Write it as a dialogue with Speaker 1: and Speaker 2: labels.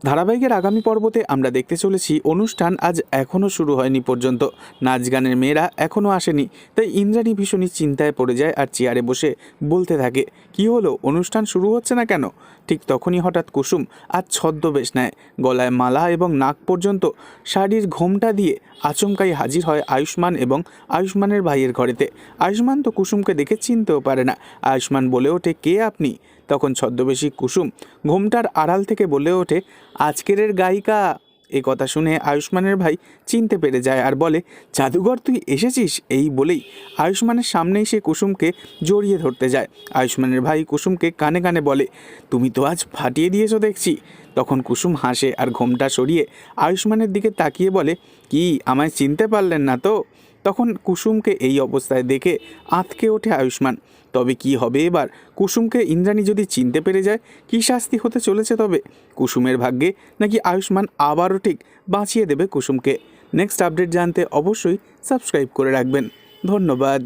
Speaker 1: ধারাবাহিকের আগামী পর্বতে আমরা দেখতে চলেছি অনুষ্ঠান আজ এখনও শুরু হয়নি পর্যন্ত, নাচ গানের মেয়েরা এখনও আসেনি। তাই ইন্দ্রাণী ভীষণই চিন্তায় পড়ে যায় আর চেয়ারে বসে বলতে থাকে, কি হলো, অনুষ্ঠান শুরু হচ্ছে না কেন? ঠিক তখনই হঠাৎ কুসুম আজ ছদ্মবেশ নেয়, গলায় মালা এবং নাক পর্যন্ত শাড়ির ঘোমটা দিয়ে আচমকাই হাজির হয় আয়ুষ্মান এবং আয়ুষ্মানের ভাইয়ের ঘরেতে। আয়ুষ্মান তো কুসুমকে দেখে চিনতেও পারে না। আয়ুষ্মান বলে ওঠে, কে আপনি? তখন ছদ্মবেশী কুসুম ঘোমটার আড়াল থেকে বলে ওঠে, আজকের গায়িকা। এ কথা শুনে আয়ুষ্মানের ভাই চিনতে পেরে যায় আর বলে, জাদুঘর তুই এসেছিস? এই বলেই আয়ুষ্মানের সামনেই সে কুসুমকে জড়িয়ে ধরতে যায়। আয়ুষ্মানের ভাই কুসুমকে কানে কানে বলে, তুমি তো আজ ফাটিয়ে দিয়েছো দেখছি। তখন কুসুম হাসে আর ঘোমটা সরিয়ে আয়ুষ্মানের দিকে তাকিয়ে বলে, কি আমায় চিনতে পারলেন না তো? তখন কুসুমকে এই অবস্থায় দেখে আঁতকে ওঠে আয়ুষ্মান। তবে কি হবে এবার? কুসুমকে ইন্দ্রাণী যদি চিনতে পেরে যায়, কী শাস্তি হতে চলেছে তবে? কুসুমের ভাগ্যে নাকি আয়ুষ্মান আবারও ঠিক বাঁচিয়ে দেবে কুসুমকে? নেক্সট আপডেট জানতে অবশ্যই সাবস্ক্রাইব করে রাখবেন। ধন্যবাদ।